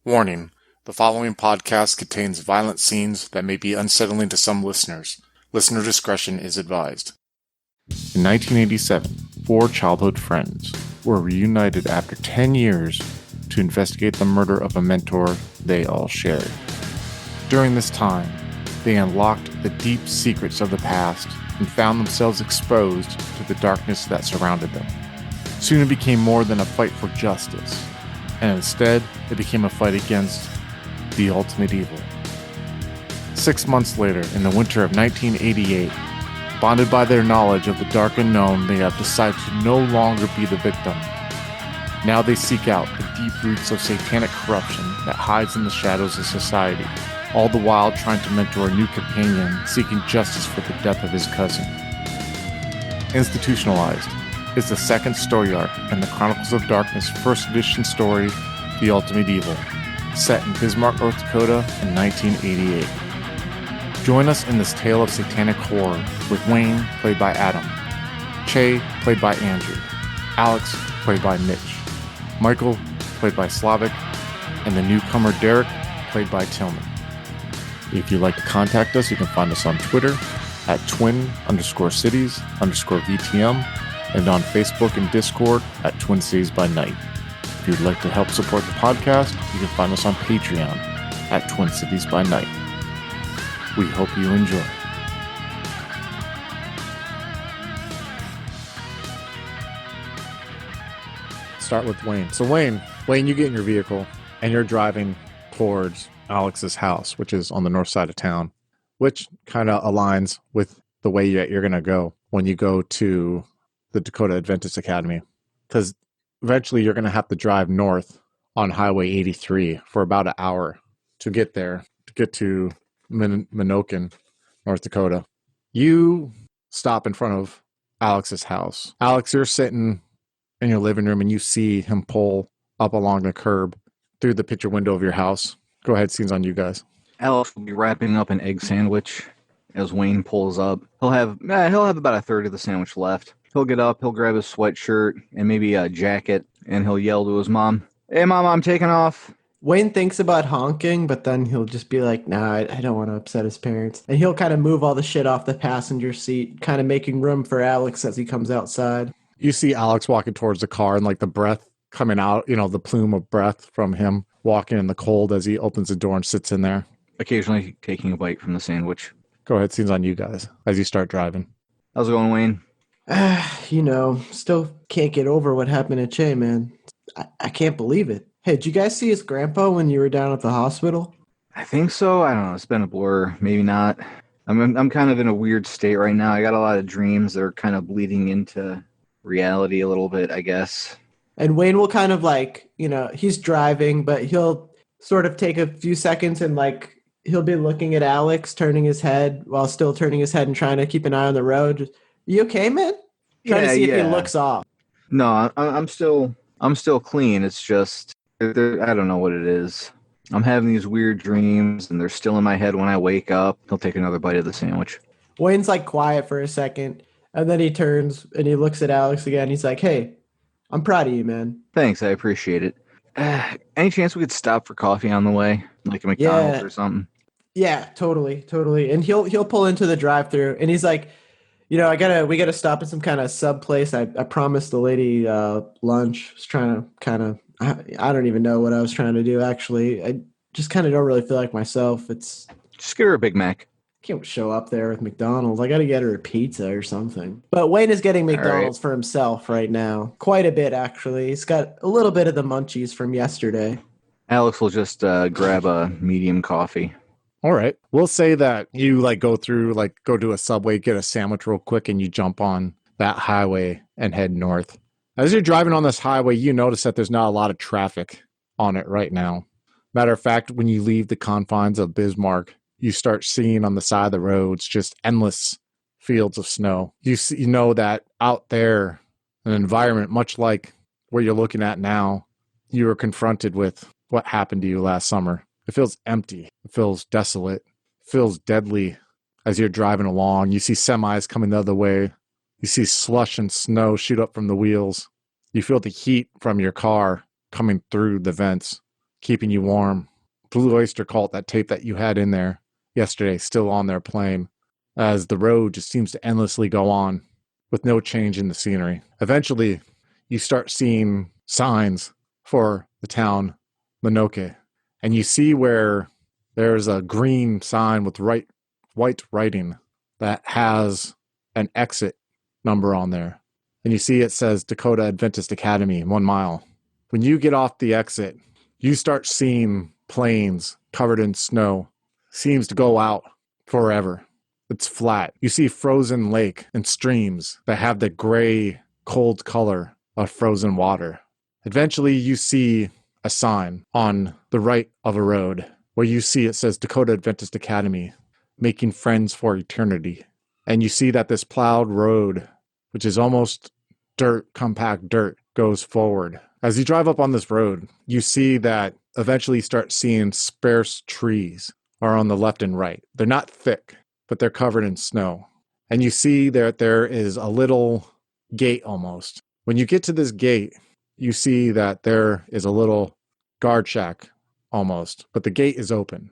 Warning: the following podcast contains violent scenes that may be unsettling to some listeners. Listener discretion is advised. In 1987, four childhood friends were reunited after 10 years to investigate the murder of a mentor they all shared. During this time, they unlocked the deep secrets of the past and found themselves exposed to the darkness that surrounded them. Soon it became more than a fight for justice, and instead it became a fight against the ultimate evil. 6 months later, in the winter of 1988, bonded by their knowledge of the dark unknown, they have decided to no longer be the victim. Now they seek out the deep roots of satanic corruption that hides in the shadows of society, all the while trying to mentor a new companion seeking justice for the death of his cousin. Institutionalized is the second story arc in the Chronicles of Darkness first edition story, The Ultimate Evil, set in Bismarck, North Dakota in 1988. Join us in this tale of satanic horror with Wayne, played by Adam, Che, played by Andrew, Alex, played by Mitch, Michael, played by Slavic, and the newcomer Derek, played by Tillman. If you'd like to contact us, you can find us on Twitter at twin_cities_VTM and on Facebook and Discord at Twin Cities by Night. If you'd like to help support the podcast, you can find us on Patreon at Twin Cities by Night. We hope you enjoy. Start with Wayne. So Wayne, you get in your vehicle and you're driving towards Alex's house, which is on the north side of town, which kind of aligns with the way you're going to go when you go to the Dakota Adventist Academy, because eventually you're going to have to drive north on Highway 83 for about an hour to get there, to get to Minokan, North Dakota. You stop in front of Alex's house. Alex, you're sitting in your living room and you see him pull up along the curb through the picture window of your house. Go ahead, scene's on you guys. Alex will be wrapping up an egg sandwich as Wayne pulls up. He'll have about a third of the sandwich left. He'll get up, he'll grab his sweatshirt and maybe a jacket, and he'll yell to his mom, "Hey, Mom, I'm taking off." Wayne thinks about honking, but then he'll just be like, nah, I don't want to upset his parents. And he'll kind of move all the shit off the passenger seat, kind of making room for Alex as he comes outside. You see Alex walking towards the car and like the breath coming out, the plume of breath from him walking in the cold as he opens the door and sits in there. Occasionally taking a bite from the sandwich. Go ahead, scene's on you guys as you start driving. How's it going, Wayne? Still can't get over what happened to Che, man. I can't believe it. Hey, did you guys see his grandpa when you were down at the hospital? I think so. I don't know. It's been a blur. Maybe not. I'm kind of in a weird state right now. I got a lot of dreams that are kind of bleeding into reality a little bit, I guess. And Wayne will kind of he's driving, but he'll sort of take a few seconds and he'll be looking at Alex, turning his head while still turning his head and trying to keep an eye on the road. You okay, man? Trying to see if he looks off. No, I'm still clean. It's just, I don't know what it is. I'm having these weird dreams, and they're still in my head when I wake up. He'll take another bite of the sandwich. Wayne's quiet for a second, and then he turns and he looks at Alex again. He's like, "Hey, I'm proud of you, man." Thanks, I appreciate it. Any chance we could stop for coffee on the way, like a McDonald's or something? Yeah, totally. And he'll pull into the drive-thru, and he's like, we gotta stop at some kind of sub place. I promised the lady lunch. I was trying to I don't even know what I was trying to do, actually. I just kind of don't really feel like myself. Just get her a Big Mac. Can't show up there with McDonald's. I got to get her a pizza or something. But Wayne is getting McDonald's for himself right now. Quite a bit, actually. He's got a little bit of the munchies from yesterday. Alex will just grab a medium coffee. All right. We'll say that you go to a Subway, get a sandwich real quick, and you jump on that highway and head north. As you're driving on this highway, you notice that there's not a lot of traffic on it right now. Matter of fact, when you leave the confines of Bismarck, you start seeing on the side of the roads just endless fields of snow. You know that out there, an environment much like what you're looking at now, you were confronted with what happened to you last summer. It feels empty. It feels desolate. It feels deadly. As you're driving along, you see semis coming the other way. You see slush and snow shoot up from the wheels. You feel the heat from your car coming through the vents. keeping you warm. Blue Oyster Cult, that tape that you had in there yesterday, still on there playing, as the road just seems to endlessly go on with no change in the scenery. Eventually, you start seeing signs for the town Minoke, and you see where there's a green sign with white writing that has an exit number on there. And you see it says Dakota Adventist Academy, 1 mile. When you get off the exit, you start seeing plains covered in snow. Seems to go out forever. It's flat. You see frozen lake and streams that have the gray, cold color of frozen water. Eventually, you see a sign on the right of a road where you see it says Dakota Adventist Academy, making friends for eternity. And you see that this plowed road, which is almost dirt, compact dirt, goes forward. As you drive up on this road, you see that eventually you start seeing sparse trees are on the left and right. They're not thick, but they're covered in snow. And you see that there is a little gate almost. When you get to this gate, you see that there is a little guard shack almost, but the gate is open.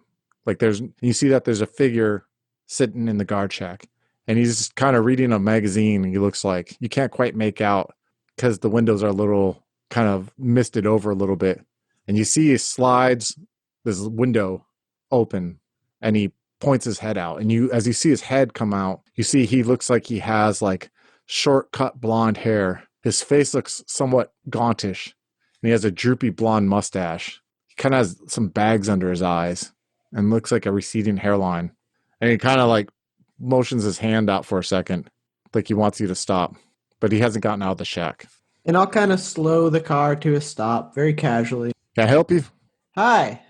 You see that there's a figure sitting in the guard shack, and he's kind of reading a magazine. He looks like you can't quite make out because the windows are a little kind of misted over a little bit. And you see he slides this window open and he points his head out. And as you see his head come out, you see he looks like he has like short cut blonde hair. His face looks somewhat gauntish, and he has a droopy blonde mustache. He kind of has some bags under his eyes and looks like a receding hairline. And he kind of like motions his hand out for a second, like he wants you to stop, but he hasn't gotten out of the shack. And I'll kind of slow the car to a stop very casually. Can I help you? Hi,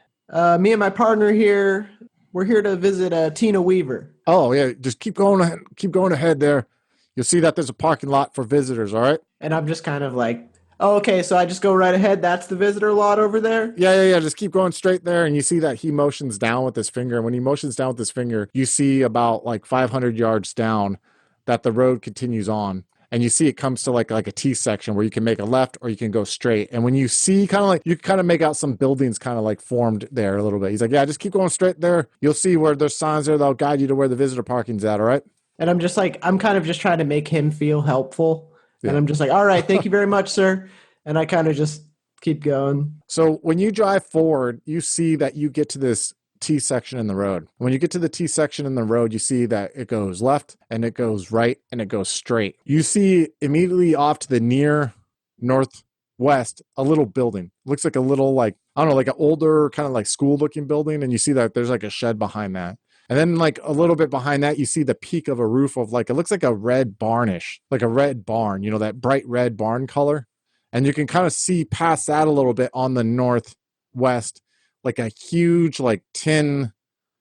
me and my partner here, we're here to visit Tina Weaver. Oh, yeah, just keep going ahead there. You'll see that there's a parking lot for visitors, all right? And I'm just kind of like, oh, okay, so I just go right ahead. That's the visitor lot over there? Yeah. Just keep going straight there. And you see that he motions down with his finger. And when he motions down with his finger, you see about like 500 yards down that the road continues on. And you see it comes to like a T section where you can make a left or you can go straight. And when you see you kind of make out some buildings kind of like formed there a little bit. He's like, yeah, just keep going straight there. You'll see where there's signs there that'll guide you to where the visitor parking's at, all right? And I'm just like, I'm kind of just trying to make him feel helpful. Yeah. And I'm just like, all right, thank you very much, sir. And I kind of just keep going. So when you drive forward, you see that you get to this T section in the road. When you get to the T section in the road, you see that it goes left and it goes right and it goes straight. You see immediately off to the near northwest, a little building. It looks like a little like an older kind of like school looking building. And you see that there's like a shed behind that. And then like a little bit behind that, you see the peak of a roof of like, it looks like a red barnish, like a red barn, that bright red barn color. And you can kind of see past that a little bit on the northwest, like a huge like tin,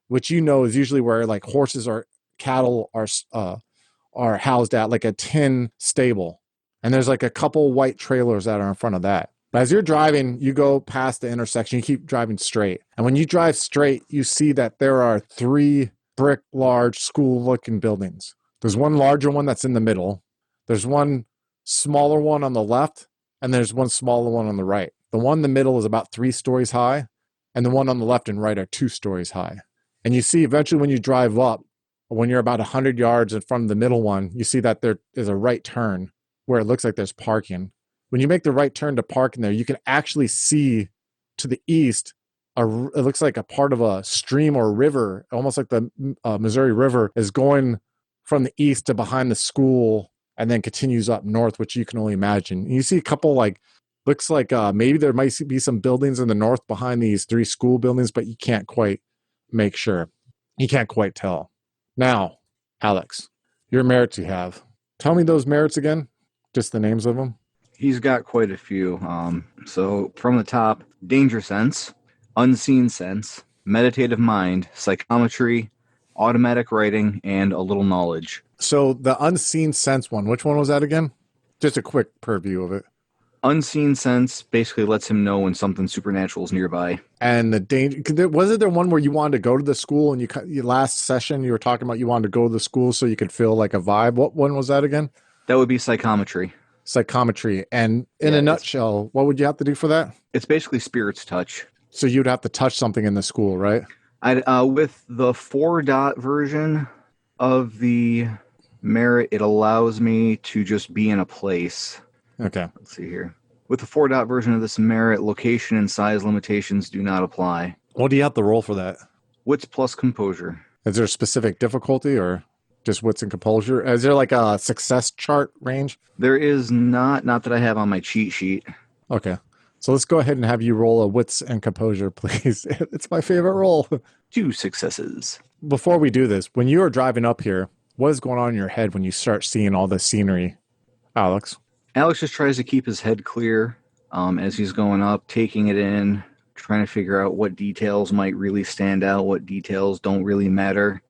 which is usually where like horses or cattle are housed at, like a tin stable. And there's like a couple white trailers that are in front of that. But as you're driving, you go past the intersection, you keep driving straight. And when you drive straight, you see that there are 3 brick large school-looking buildings. There's one larger one that's in the middle. There's one smaller one on the left, and there's one smaller one on the right. The one in the middle is about 3 stories high, and the one on the left and right are 2 stories high. And you see eventually when you drive up, when you're about 100 yards in front of the middle one, you see that there is a right turn where it looks like there's parking. When you make the right turn to park in there, you can actually see to the east, it looks like a part of a stream or a river, almost like the Missouri River is going from the east to behind the school and then continues up north, which you can only imagine. And you see a couple looks like maybe there might be some buildings in the north behind these 3 school buildings, but you can't quite make sure. You can't quite tell. Now, Alex, your merits you have. Tell me those merits again, just the names of them. He's got quite a few. So from the top, danger sense, unseen sense, meditative mind, psychometry, automatic writing, and a little knowledge. So the unseen sense one, which one was that again? Just a quick purview of it. Unseen sense basically lets him know when something supernatural is nearby. And the danger, wasn't there one where you wanted to go to the school and you last session you were talking about you wanted to go to the school so you could feel like a vibe? What one was that again? That would be psychometry. Psychometry. And in a nutshell, what would you have to do for that? It's basically spirit's touch. So you'd have to touch something in the school, right? With the 4-dot version of the merit, it allows me to just be in a place. Okay. Let's see here. With the 4-dot version of this merit, location and size limitations do not apply. What do you have to roll for that? Wits plus composure. Is there a specific difficulty or just wits and composure? Is there like a success chart range? There is not that I have on my cheat sheet. Okay. So let's go ahead and have you roll a wits and composure, please. It's my favorite roll. 2 successes. Before we do this, when you are driving up here, what is going on in your head when you start seeing all this scenery, Alex? Alex just tries to keep his head clear as he's going up, taking it in, trying to figure out what details might really stand out, what details don't really matter.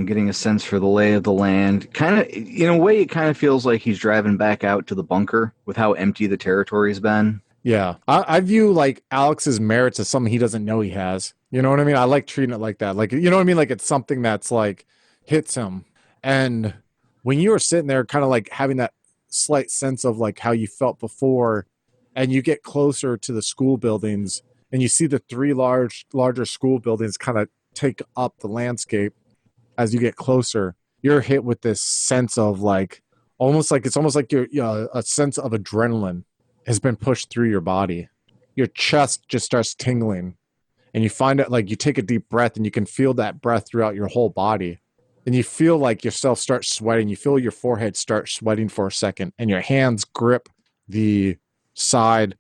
Getting a sense for the lay of the land. Kind of, in a way, it kind of feels like he's driving back out to the bunker with how empty the territory's been. Yeah. I view like Alex's merits as something he doesn't know he has. You know what I mean? I like treating it like that. Like, you know what I mean? Like it's something that's like hits him. And when you were sitting there kind of like having that slight sense of like how you felt before, and you get closer to the school buildings and you see the 3 larger school buildings kind of take up the landscape as you get closer, you're hit with this sense of like, almost like you're a sense of adrenaline has been pushed through your body. Your chest just starts tingling, and you find it like you take a deep breath and you can feel that breath throughout your whole body. And you feel like yourself start sweating. You feel your forehead start sweating for a second, and your hands grip the side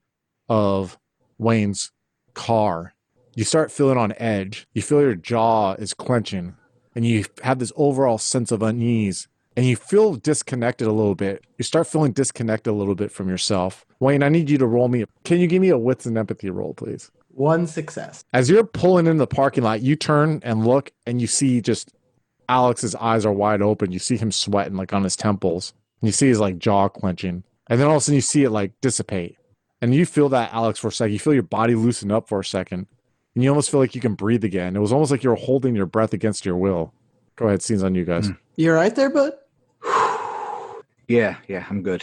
of Wayne's car. You start feeling on edge. You feel your jaw is clenching, and you have this overall sense of unease. And you feel disconnected a little bit. You start feeling disconnected a little bit from yourself. Wayne, I need you to roll me. Can you give me a wits and empathy roll, please? 1 success. As you're pulling in the parking lot, you turn and look, and you see just Alex's eyes are wide open. You see him sweating like on his temples. And you see his like jaw clenching. And then all of a sudden you see it like dissipate. And you feel that, Alex, for a second. You feel your body loosen up for a second. And you almost feel like you can breathe again. It was almost like you were holding your breath against your will. Go ahead, scene's on you guys. You all right there, bud? Yeah, I'm good.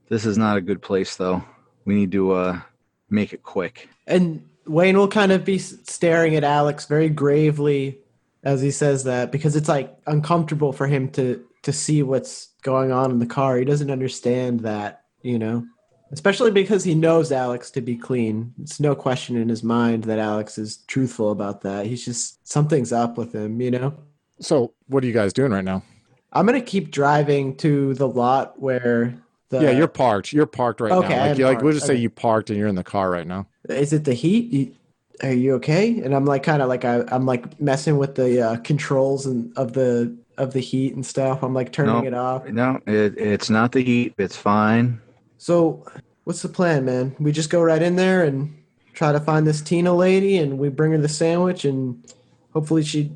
This is not a good place, though. We need to make it quick. And Wayne will kind of be staring at Alex very gravely as he says that, because it's like uncomfortable for him to see what's going on in the car. He doesn't understand that, you know, especially because he knows Alex to be clean. It's no question in his mind that Alex is truthful about that. He's just, something's up with him, you know? So what are you guys doing right now? I'm going to keep driving to the lot where Yeah, you're parked. You're parked right Okay, now. I'm We'll just say parked. you parked and you're in the car right now. Is it the heat? Are you okay? And I'm like kind of like I'm like messing with the controls and of the heat and stuff. I'm like turning it off. No, it's not the heat. It's fine. So what's the plan, man? We just go right in there and try to find this Tina lady, and we bring her the sandwich, and hopefully she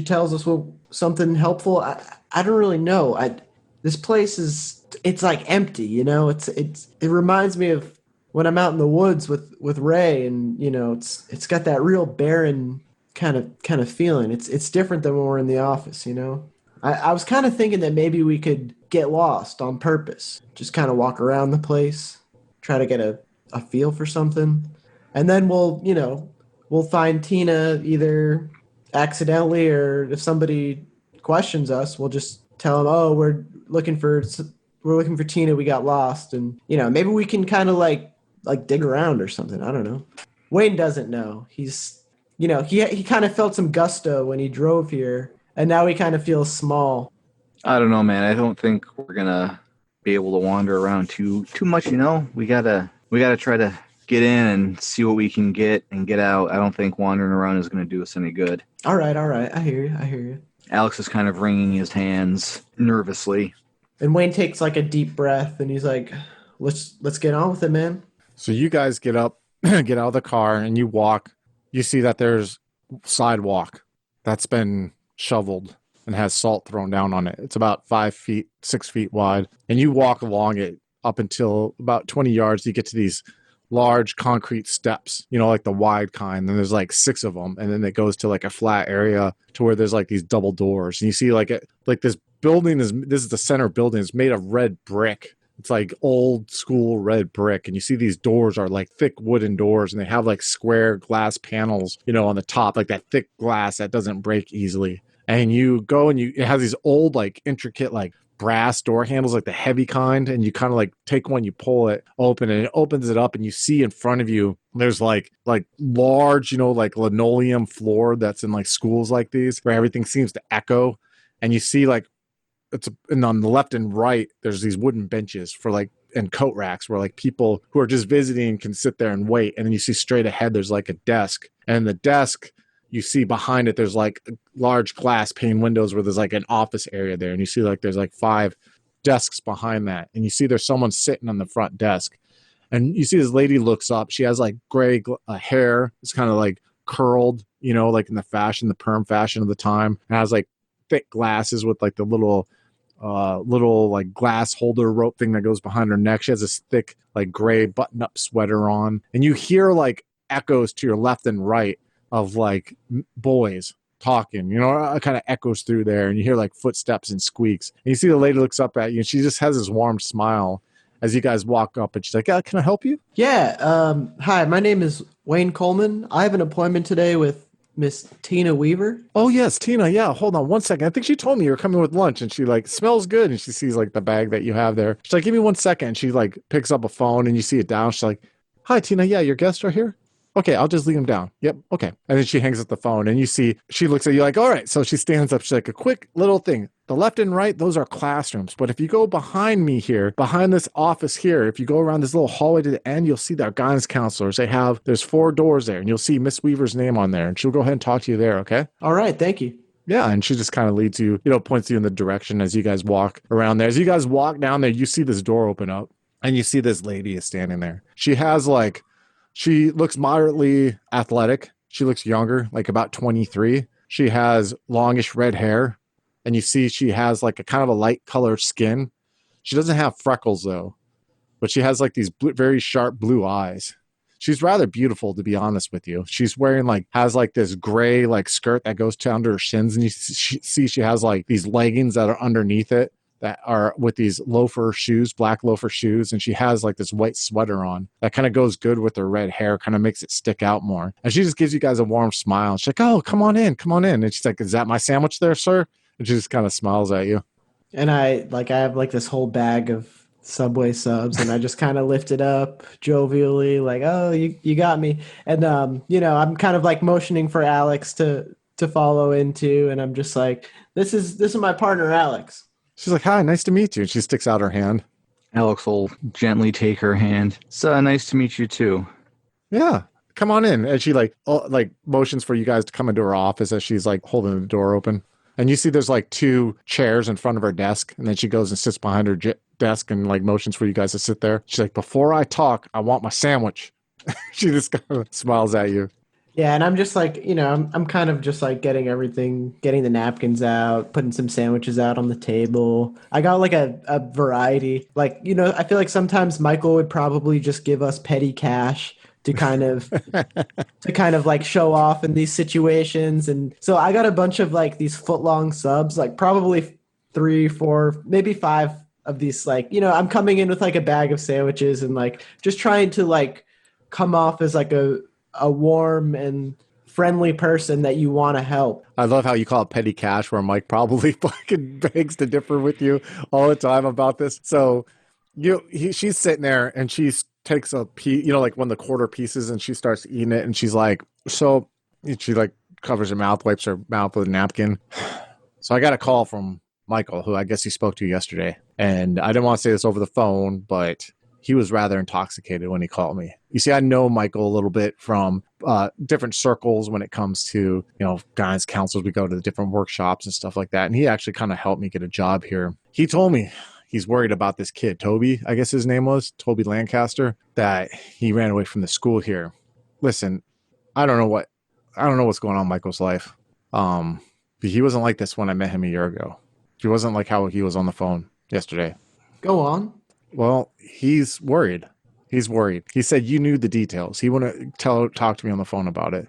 tells us something helpful. I don't really know. This place it's like empty, you know. It reminds me of when I'm out in the woods with Ray, and you know, it's got that real barren kind of feeling. It's different than when we're in the office, you know. I was kind of thinking that maybe we could get lost on purpose, just kind of walk around the place, try to get a feel for something, and then we'll find Tina either accidentally, or if somebody questions us, we'll just tell them, oh, we're looking for Tina, we got lost, and you know, maybe we can kind of like dig around or something. I don't know. Wayne doesn't know. He's, you know, he kind of felt some gusto when he drove here, and now he kind of feels small. I don't know, man. I don't think we're gonna be able to wander around too much. You know, we gotta try to get in and see what we can get and get out. I don't think wandering around is gonna do us any good. All right. I hear you. Alex is kind of wringing his hands nervously. And Wayne takes like a deep breath, and he's like, let's get on with it, man. So you guys get up, get out of the car, and you walk. You see that there's sidewalk that's been shoveled and has salt thrown down on it. It's about 5 feet, 6 feet wide. And you walk along it up until about 20 yards. You get to these large concrete steps, you know, like the wide kind. And there's like 6 of them. And then it goes to like a flat area to where there's like these double doors. And you see like this building this is the center building. It's made of red brick. It's like old school red brick. And you see these doors are like thick wooden doors, and they have like square glass panels, on the top, like that thick glass that doesn't break easily. And you go and it has these old, like intricate, like brass door handles, like the heavy kind. And you kind of like take one, you pull it open, and it opens it up, and you see in front of you, there's like large, like linoleum floor that's in like schools like these where everything seems to echo. And you see like, and on the left and right, there's these wooden benches for like, and coat racks where like people who are just visiting can sit there and wait. And then you see straight ahead, there's like a desk, and the desk, you see behind it, there's like large glass pane windows where there's like an office area there. And you see like, there's like 5 desks behind that. And you see there's someone sitting on the front desk, and you see this lady looks up. She has like gray hair. It's kind of like curled, like in the perm fashion of the time. And has like thick glasses with like the little like glass holder rope thing that goes behind her neck. She has this thick like gray button up sweater on, and you hear like echoes to your left and right of like boys talking, it kind of echoes through there, and you hear like footsteps and squeaks, and you see the lady looks up at you, and she just has this warm smile as you guys walk up, and she's like, can I help you? Yeah. Hi, my name is Wayne Coleman. I have an appointment today with Miss Tina Weaver. Oh, yes, Tina. Yeah, hold on one second. I think she told me you were coming with lunch, and she like smells good, and she sees like the bag that you have there. She's like, give me 1 second. And she like picks up a phone, and you see it down. She's like, hi, Tina. Yeah, your guests are here? Okay, I'll just leave them down. Yep, okay. And then she hangs up the phone, and you see, she looks at you like, all right. So she stands up. She's like, a quick little thing. The left and right, those are classrooms. But if you go behind me here, behind this office here, if you go around this little hallway to the end, you'll see their guidance counselors. There's 4 doors there, and you'll see Miss Weaver's name on there, and she'll go ahead and talk to you there, okay? All right, thank you. Yeah, and she just kind of leads you, points you in the direction as you guys walk around there. As you guys walk down there, you see this door open up, and you see this lady is standing there. She looks moderately athletic. She looks younger, like about 23. She has longish red hair, and you see she has like a kind of a light colored skin. She doesn't have freckles though, but she has like these very sharp blue eyes. She's rather beautiful, to be honest with you. She's wearing has this gray like skirt that goes down to her shins, and you see she has like these leggings that are underneath it that are with these black loafer shoes, and she has like this white sweater on that kind of goes good with her red hair, kind of makes it stick out more. And she just gives you guys a warm smile. She's like, oh, come on in. And she's like, is that my sandwich there, sir? And she just kind of smiles at you. And I have like this whole bag of Subway subs, and I just kind of lift it up jovially, like, oh, you got me. And I'm kind of like motioning for Alex to follow into, and I'm just like, this is my partner, Alex. She's like, hi, nice to meet you. And she sticks out her hand. Alex will gently take her hand. It's nice to meet you too. Yeah, come on in. And she motions for you guys to come into her office as she's like holding the door open. And you see there's like 2 chairs in front of her desk. And then she goes and sits behind her desk and like motions for you guys to sit there. She's like, before I talk, I want my sandwich. She just kind of smiles at you. Yeah, and I'm just like, I'm kind of just like getting the napkins out, putting some sandwiches out on the table. I got like a variety. Like, I feel like sometimes Michael would probably just give us petty cash to kind of like show off in these situations. And so I got a bunch of like these foot-long subs, like probably 3, 4, maybe 5 of these, like, I'm coming in with like a bag of sandwiches and like just trying to like come off as like a warm and friendly person that you want to help. I love how you call it petty cash, where Mike probably fucking begs to differ with you all the time about this. So she's sitting there and she takes a piece, like one of the quarter pieces, and she starts eating it, and she's like, so she like covers her mouth, wipes her mouth with a napkin. So I got a call from Michael, who I guess he spoke to yesterday. And I didn't want to say this over the phone, but he was rather intoxicated when he called me. You see, I know Michael a little bit from different circles when it comes to, guidance counselors. We go to the different workshops and stuff like that. And he actually kind of helped me get a job here. He told me he's worried about this kid, Toby, I guess his name was, Toby Lancaster, that he ran away from the school here. Listen, I don't know what's going on in Michael's life. He wasn't like this when I met him a year ago. He wasn't like how he was on the phone yesterday. Go on. Well, he's worried. He said you knew the details. He wanted to talk to me on the phone about it.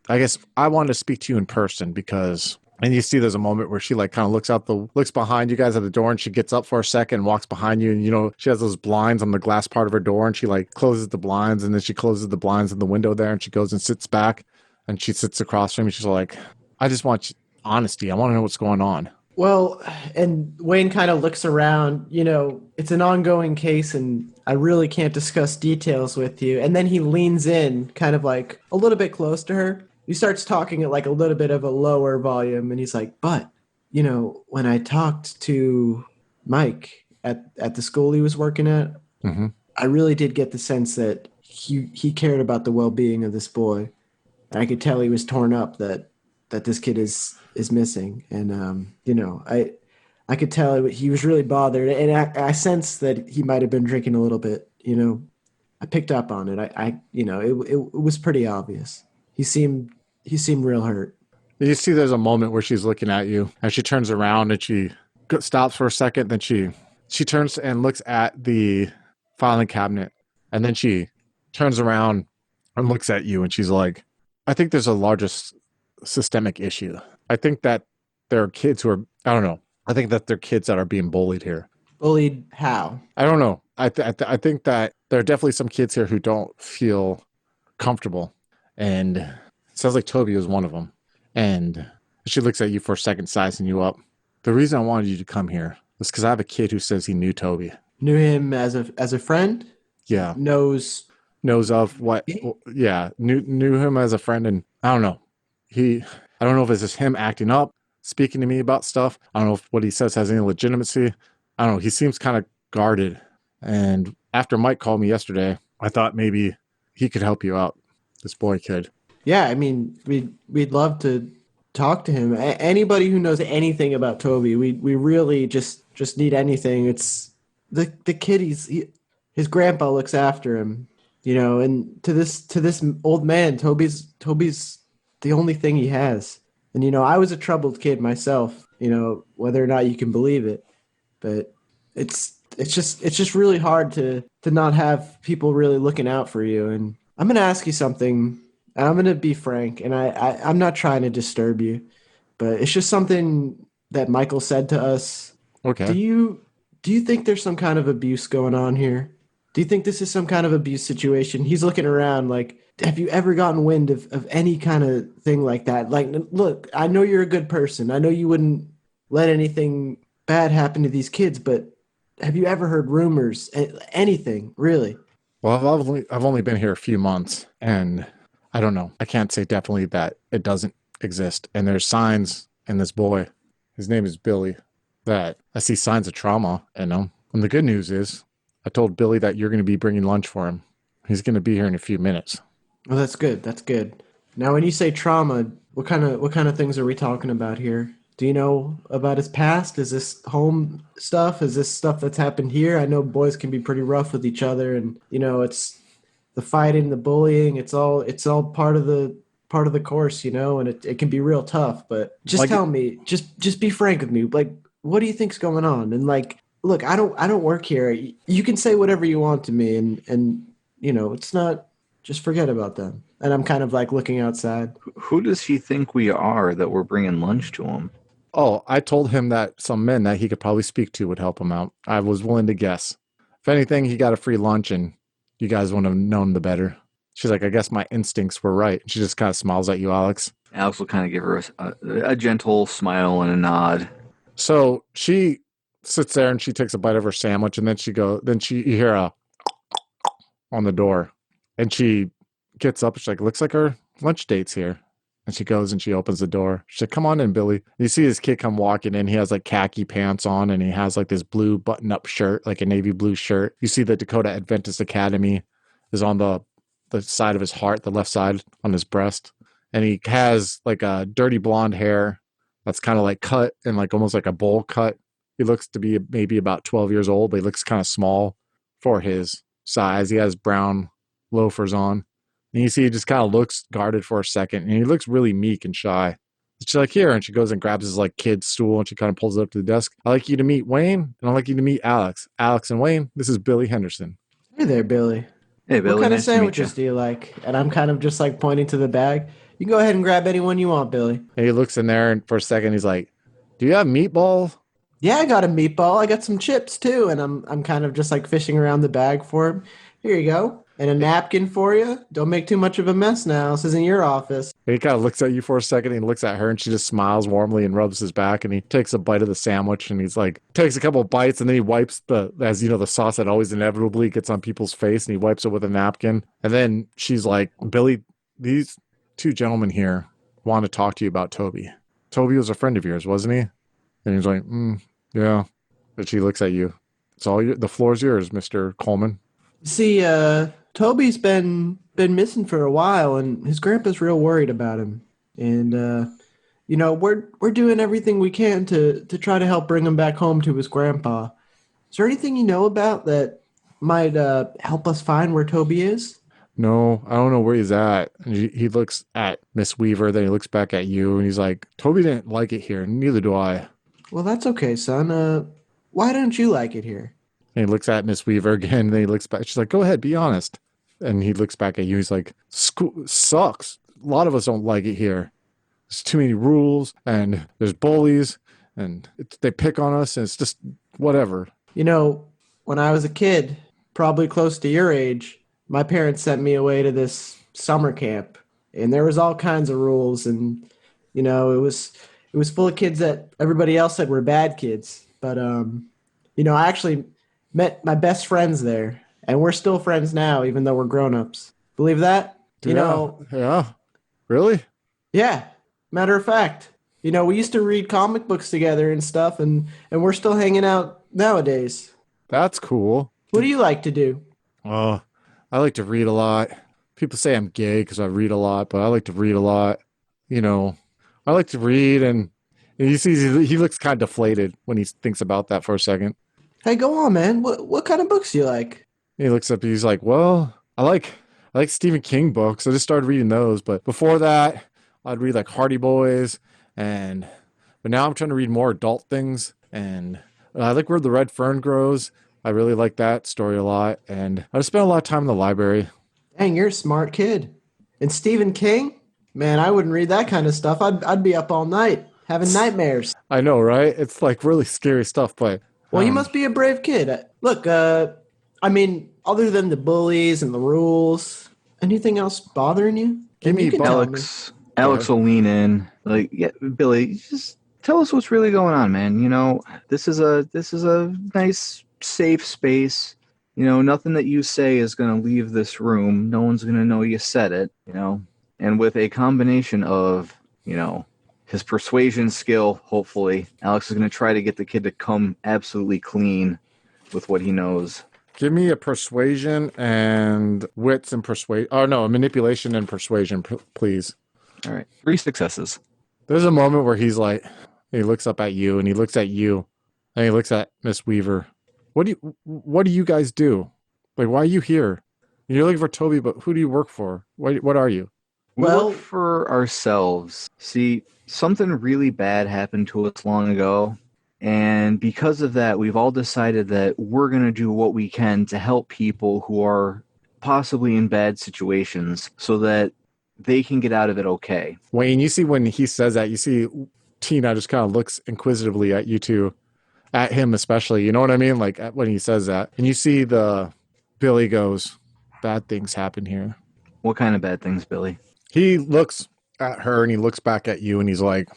I guess I wanted to speak to you in person because And you see there's a moment where she like kind of looks behind you guys at the door, and she gets up for a second, walks behind you, and she has those blinds on the glass part of her door, and she like closes the blinds, and then she closes the blinds in the window there, and she goes and sits back, and she sits across from me. She's like, I just want honesty. I want to know what's going on. Well, and Wayne kind of looks around, it's an ongoing case and I really can't discuss details with you. And then he leans in kind of like a little bit close to her. He starts talking at like a little bit of a lower volume and he's like, but, when I talked to Mike at the school he was working at, Mm-hmm. I really did get the sense that he cared about the well-being of this boy. And I could tell he was torn up that this kid is missing. And, I could tell he was really bothered. And I sensed that he might have been drinking a little bit, I picked up on it. It was pretty obvious. He seemed real hurt. You see there's a moment where she's looking at you, and she turns around and she stops for a second. Then she turns and looks at the filing cabinet, and then she turns around and looks at you, and she's like, I think there's a largest systemic issue. I think that there are kids who are, I don't know. I think that there are kids that are being bullied here. Bullied how? I don't know. I think that there are definitely some kids here who don't feel comfortable. And it sounds like Toby was one of them. And she looks at you for a second, sizing you up. The reason I wanted you to come here was because I have a kid who says he knew Toby. Knew him as a friend? Yeah. Knows of what? Yeah. Knew him as a friend. And I don't know. I don't know if it's just him acting up, speaking to me about stuff. I don't know if what he says has any legitimacy. I don't know. He seems kind of guarded. And after Mike called me yesterday, I thought maybe he could help you out. This boy could. Yeah, I mean, we'd love to talk to him. Anybody who knows anything about Toby, we really just need anything. It's the kid. His grandpa looks after him, and to this old man, Toby's the only thing he has. And I was a troubled kid myself. Whether or not you can believe it, but it's just really hard to not have people really looking out for you. And I'm gonna ask you something. I'm going to be frank, and I'm not trying to disturb you, but it's just something that Michael said to us. Okay. Do you think there's some kind of abuse going on here? Do you think this is some kind of abuse situation? He's looking around like, have you ever gotten wind of any kind of thing like that? Like, look, I know you're a good person. I know you wouldn't let anything bad happen to these kids, but have you ever heard rumors, anything, really? Well, I've only been here a few months, and I don't know. I can't say definitely that it doesn't exist. And there's signs in this boy, his name is Billy, that I see signs of trauma in him. And the good news is I told Billy that you're going to be bringing lunch for him. He's going to be here in a few minutes. Oh, that's good. That's good. Now, when you say trauma, what kind of things are we talking about here? Do you know about his past? Is this home stuff? Is this stuff that's happened here? I know boys can be pretty rough with each other, and it's the fighting, the bullying, it's all part of the course, and it can be real tough. But just tell me, just be frank with me. Like, what do you think's going on? And like, look, I don't work here. You can say whatever you want to me, and it's not. Just forget about them. And I'm kind of like looking outside. Who does he think we are that we're bringing lunch to him? Oh, I told him that some men that he could probably speak to would help him out. I was willing to guess. If anything, he got a free lunch, and you guys wouldn't have known the better. She's like, I guess my instincts were right. She just kind of smiles at you, Alex. Alex will kind of give her a gentle smile and a nod. So she sits there and she takes a bite of her sandwich, and then you hear a on the door, and she gets up. She's like, looks like her lunch date's here. And she goes and she opens the door. She's like, come on in, Billy. You see this kid come walking in. He has like khaki pants on, and he has like this blue button-up shirt, like a navy blue shirt. You see the Dakota Adventist Academy is on the side of his heart, the left side on his breast. And he has like a dirty blonde hair that's kind of like cut and like almost like a bowl cut. He looks to be maybe about 12 years old, but he looks kind of small for his size. He has brown loafers on. And you see he just kind of looks guarded for a second, and he looks really meek and shy. She's like, here, and she goes and grabs his like kid's stool, and she kind of pulls it up to the desk. I'd like you to meet Wayne, and I'd like you to meet Alex. Alex and Wayne, this is Billy Henderson. Hey there, Billy. Hey, Billy. What kind nice of sandwiches do you like? And I'm kind of just like pointing to the bag. You go ahead and grab anyone you want, Billy. And he looks in there, and for a second, he's like, "Do you have meatballs?" Yeah, I got a meatball. I got some chips too, and I'm kind of just like fishing around the bag for him. Here you go. And a napkin for you. Don't make too much of a mess now. This isn't your office. And he kind of looks at you for a second. And he looks at her, and she just smiles warmly and rubs his back. And he takes a bite of the sandwich, and he's like, takes a couple of bites, and then he wipes the sauce that always inevitably gets on people's face, and he wipes it with a napkin. And then she's like, "Billy, these two gentlemen here want to talk to you about Toby. Toby was a friend of yours, wasn't he?" And he's like, "Yeah." But she looks at you. The floor's yours, Mr. Coleman. See, Toby's been missing for a while, and his grandpa's real worried about him. And we're doing everything we can to try to help bring him back home to his grandpa. Is there anything you know about that might help us find where Toby is? No, I don't know where he's at. And he looks at Miss Weaver, then he looks back at you, and he's like, "Toby didn't like it here, neither do I." Well, that's okay, son. Why don't you like it here? And he looks at Miss Weaver again, and then he looks back. She's like, "Go ahead, be honest." And he looks back at you. He's like, "School sucks. A lot of us don't like it here. There's too many rules, and there's bullies, and they pick on us, and it's just whatever." You know, when I was a kid, probably close to your age, my parents sent me away to this summer camp, and there was all kinds of rules, and it was full of kids that everybody else said were bad kids. But I actually met my best friends there, and we're still friends now, even though we're grown-ups. Believe that? Yeah. Really? Yeah. Matter of fact, we used to read comic books together and stuff, and we're still hanging out nowadays. That's cool. What do you like to do? I like to read a lot. People say I'm gay because I read a lot, but I like to read a lot. I like to read, and you see he looks kind of deflated when he thinks about that for a second. Hey, go on, man. What kind of books do you like? And he looks up, he's like, "Well, I like Stephen King books. I just started reading those, but before that, I'd read like Hardy Boys, but now I'm trying to read more adult things, and I like Where the Red Fern Grows. I really like that story a lot, and I just spent a lot of time in the library." Dang, you're a smart kid. And Stephen King? Man, I wouldn't read that kind of stuff. I'd be up all night having nightmares. I know, right? It's like really scary stuff, but... Well, you must be a brave kid. Look, other than the bullies and the rules, anything else bothering you? Give me Alex. Alex will lean in. Like, yeah, Billy, just tell us what's really going on, man. This is a nice, safe space. Nothing that you say is going to leave this room. No one's going to know you said it, And with a combination of, his persuasion skill, hopefully, Alex is going to try to get the kid to come absolutely clean with what he knows. Give me a persuasion and wits and persuasion. Oh, no, a manipulation and persuasion, please. All right. 3 successes. There's a moment where he's like, he looks up at you, and he looks at you, and he looks at Miss Weaver. What do you guys do? Like, why are you here? You're looking for Toby, but who do you work for? What are you? We work for ourselves. See, something really bad happened to us long ago, and because of that, we've all decided that we're going to do what we can to help people who are possibly in bad situations so that they can get out of it okay. Wayne, you see when he says that, you see Tina just kind of looks inquisitively at you two, at him especially. You know what I mean? Like when he says that. And you see Billy goes, "Bad things happen here." What kind of bad things, Billy? He looks at her and he looks back at you and he's like,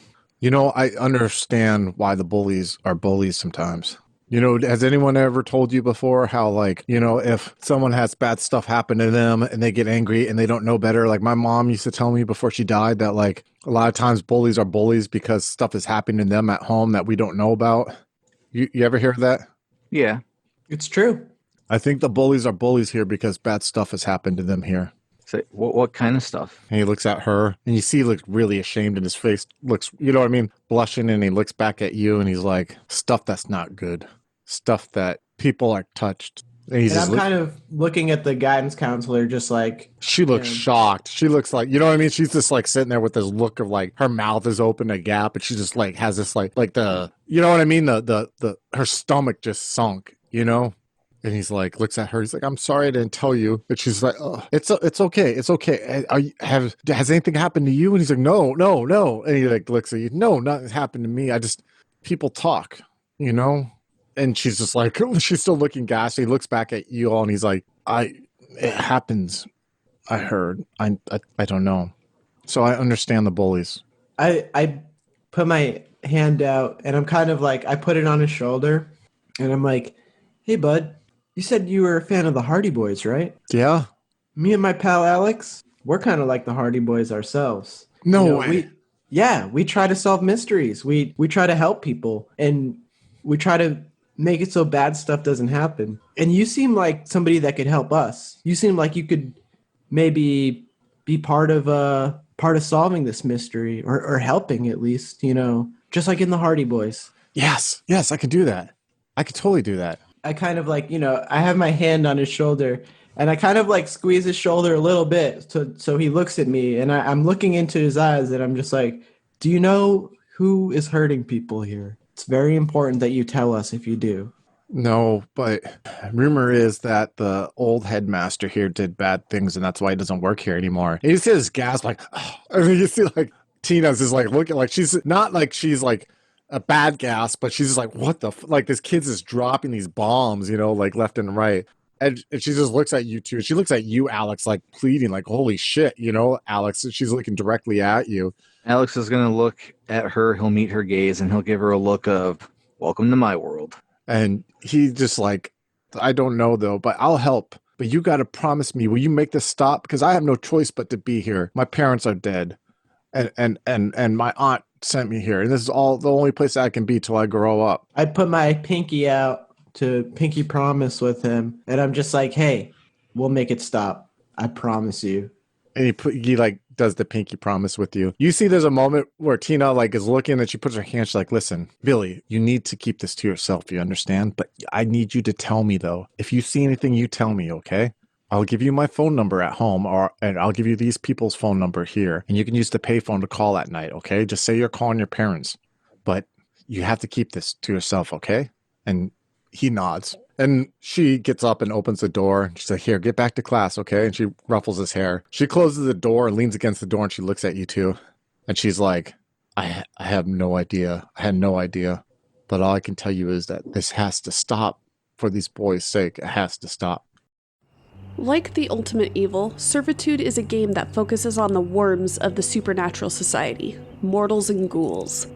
"I understand why the bullies are bullies sometimes. Has anyone ever told you before how, if someone has bad stuff happen to them and they get angry and they don't know better? Like my mom used to tell me before she died that a lot of times bullies are bullies because stuff is happening to them at home that we don't know about." You ever hear that? Yeah. It's true. I think the bullies are bullies here because bad stuff has happened to them here. So what kind of stuff? And he looks at her, and you see he looks really ashamed, and his face looks, blushing, and he looks back at you, and he's like, "Stuff that's not good. Stuff that people are touched." And I'm kind of looking at the guidance counselor just like... She looks shocked. She looks like, she's just like sitting there with this look of like her mouth is open a gap, and she just like has this like the, her stomach just sunk, And And he's like, looks at her. He's like, I'm sorry I didn't tell you. And she's like, oh, it's okay. It's okay. Has anything happened to you? And he's like, no. And he like looks at you. No, nothing's happened to me. People talk, you know? And she's just like, she's still looking ghastly. He looks back at you all and he's like, it happens. I heard. I don't know. So I understand the bullies. I put my hand out and I'm kind of like, I put it on his shoulder and I'm like, hey, bud, you said you were a fan of the Hardy Boys, right? Yeah. Me and my pal Alex, we're kind of like the Hardy Boys ourselves. No way. We try to solve mysteries. We try to help people and we try to make it so bad stuff doesn't happen. And you seem like somebody that could help us. You seem like you could maybe be part of solving this mystery or helping at least, you know, just like in the Hardy Boys. Yes, I could do that. I could totally do that. I kind of like, you know, I have my hand on his shoulder and I kind of like squeeze his shoulder a little bit so he looks at me and I'm looking into his eyes and I'm just like, do you know who is hurting people here? It's very important that you tell us if you do. No, but rumor is that the old headmaster here did bad things and that's why he doesn't work here anymore. And you see this gasp like, oh. I mean, you see like Tina's just like looking like she's not like she's like a bad gasp, but she's just like, what the like this kid's just dropping these bombs, you know, like left and right. And she just looks at you too. She looks at you, Alex, like pleading, like, holy shit, you know, Alex. She's looking directly at you. Alex is going to look at her. He'll meet her gaze and he'll give her a look of, welcome to my world. And he just like, I don't know though, but I'll help. But you got to promise me, will you make this stop? Because I have no choice but to be here. My parents are dead. And my aunt sent me here. And this is all the only place I can be till I grow up. I put my pinky out to pinky promise with him. And I'm just like, hey, we'll make it stop. I promise you. And he like does the pinky promise with you. You see there's a moment where Tina like is looking and she puts her hand, she's like, listen, Billy, you need to keep this to yourself, you understand? But I need you to tell me though. If you see anything, you tell me, okay? I'll give you my phone number at home and I'll give you these people's phone number here. And you can use the payphone to call at night, okay? Just say you're calling your parents. But you have to keep this to yourself, okay? And he nods. And she gets up and opens the door. She's like, here, get back to class, okay? And she ruffles his hair. She closes the door and leans against the door and she looks at you too. And she's like, I have no idea. I had no idea. But all I can tell you is that this has to stop for these boys' sake. It has to stop. Like the ultimate evil, Servitude is a game that focuses on the worms of the supernatural society, mortals and ghouls.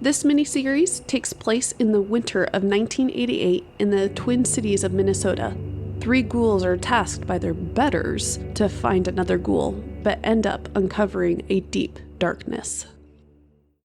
This miniseries takes place in the winter of 1988 in the Twin Cities of Minnesota. 3 ghouls are tasked by their betters to find another ghoul, but end up uncovering a deep darkness.